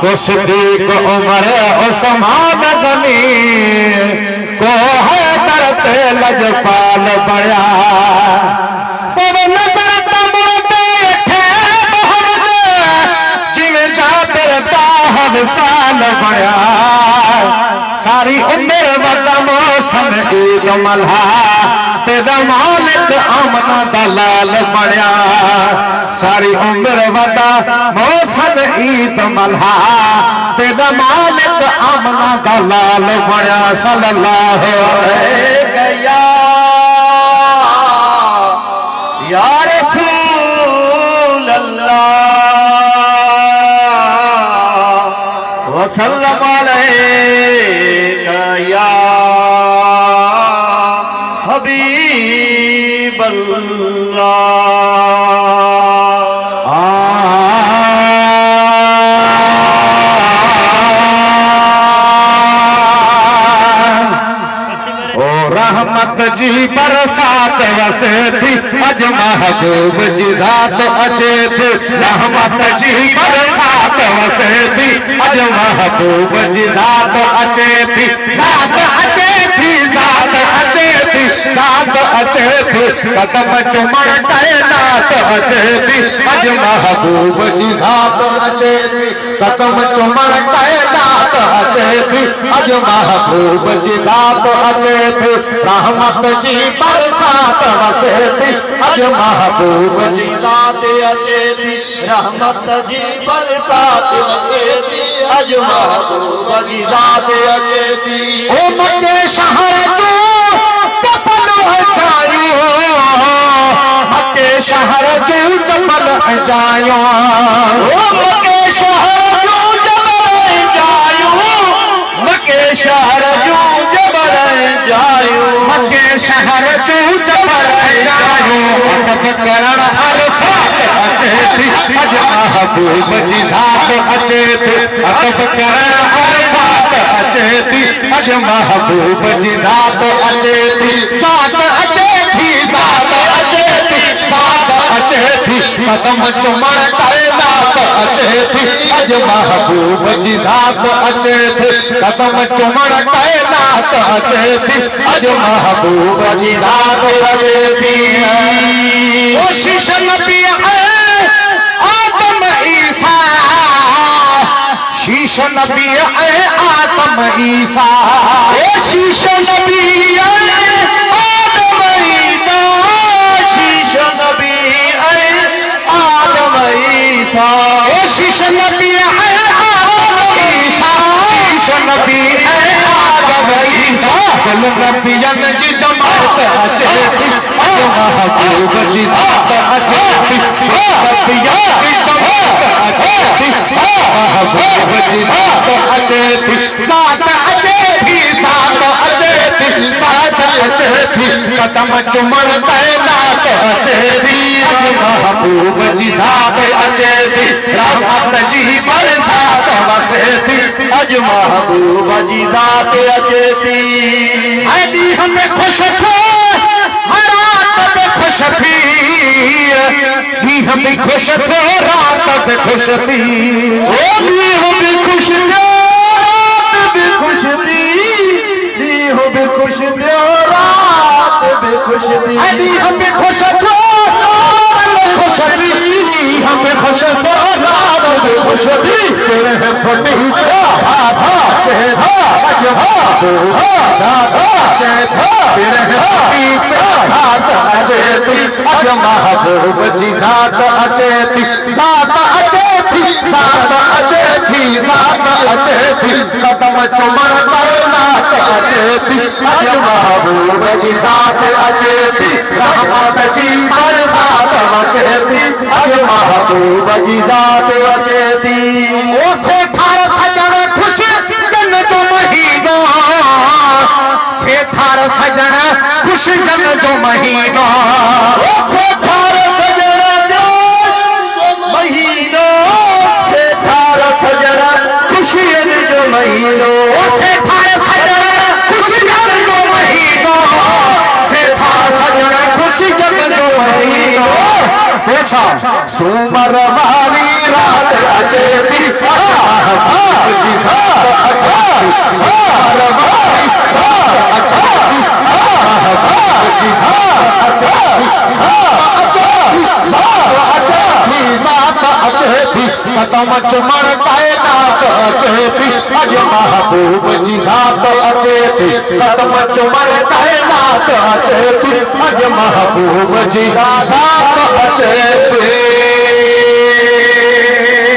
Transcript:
को सिद्दीक उमर उस्मान गनी को है करते लजपाल बड़ा तब नजर साल बड़ा सारी उम्र वदा मौसम ईद मल्हा तेरा मालिक आमना दलाल बड़ा सारी उम्र वदा मौसम ईद मल्हा तेरा मालिक आमना दलाल बड़ा सल्लल्लाहु अलैहि या रसूल अल्लाह वसल्लम अलैका या हबीब अल्लाह। ओ रहमत जी बरसात वसे थी अज महबूब जी जात अचे थी रहमत जी बरसात वसे थी अज महबूब जी जात अचे थी जात अचे थी जात अचे थी जात अचे थी कदम चुमण कायनात अचे थी अज महबूब जी जात अचे थी कदम चुमण कायनात अचे थी अज महबूब जी जात अचे थी रहमत जी बरसात वसे थी अज महबूब जी जात अचे थी रहमत जी बरसात वसे थी अज महबूब जी जात अचे थी ओ मक्के शहर जो चपल जायो मक्के शहर जो चपल जायो ओ मक्के शहर जो जबल जायो मक्के शहर जो जबल जायो मक्के शहर जो जबल जायो अदब करण अरफात अचे थी अज महबूब जी जात अचे थी अदब करण अरफात अचे थी अज महबूब जी जात अचे थी जात अचे थी जात अचे थी जात अचे थी कदम चुमण कायनात अचे थी अज महबूब जी जात अचे थी कदम चुमण कायनात अचे थी अज महबूब जी जात अचे थी ओ शीश नबी आदम ईसा शीश नबी आदम ईसा ओ शीश नबी आदम ईसा शीश नबी आदम ईसा ओ शीश नबी आदम ईसा शीश नबी आदम ईसा दिल नबियन जी जमात अचे थी अज महबूब जी जात अचे थी नबियन जी जमात अचे थी महबूब जी जात अचे थी जात अचे थी जात अचे थी जात अचे थी कदम चुमण कायनात अचे थी अज महबूब जी जात अचे थी रहमत जी बरसात वसे थी अज महबूब जी जात अचे थी अदी हमें खुश थो रात में खुश थी दी हमें खुश थो रात में खुश थी ओ दी हमें खुश थो रात में खुश थी दी हमें खुश थो रात में खुश थी अदी हमें खुश थो खुश थी हमें खुश थो रात में खुश थी तेरे है फटी हा हा चेहरा अज महबूब जी जात अचे थी जात अचे थी जात अचे थी जात अचे थी कदम चुमण कायनात अचे थी अज महबूब जी जात अचे थी रहमत जी बरसात वसे थी अज महबूब जी जात अचे थी ओसे थार सजण खुश जन जो महीनो से थार सजण खुश जन जो महीनो से थार सजण महीनो से थार सजण खुश जन जो महीनो से थार सजण खुश जन जो महीनो से थार सजण खुश जन जो महीनो पूछा सुमर वाली रात अचे थी कदम चुमण कायनात अचे थी अज महबूब जी ज़ात अचे थी कदम चुमण कायनात अचे थी अज महबूब जी ज़ात अचे थी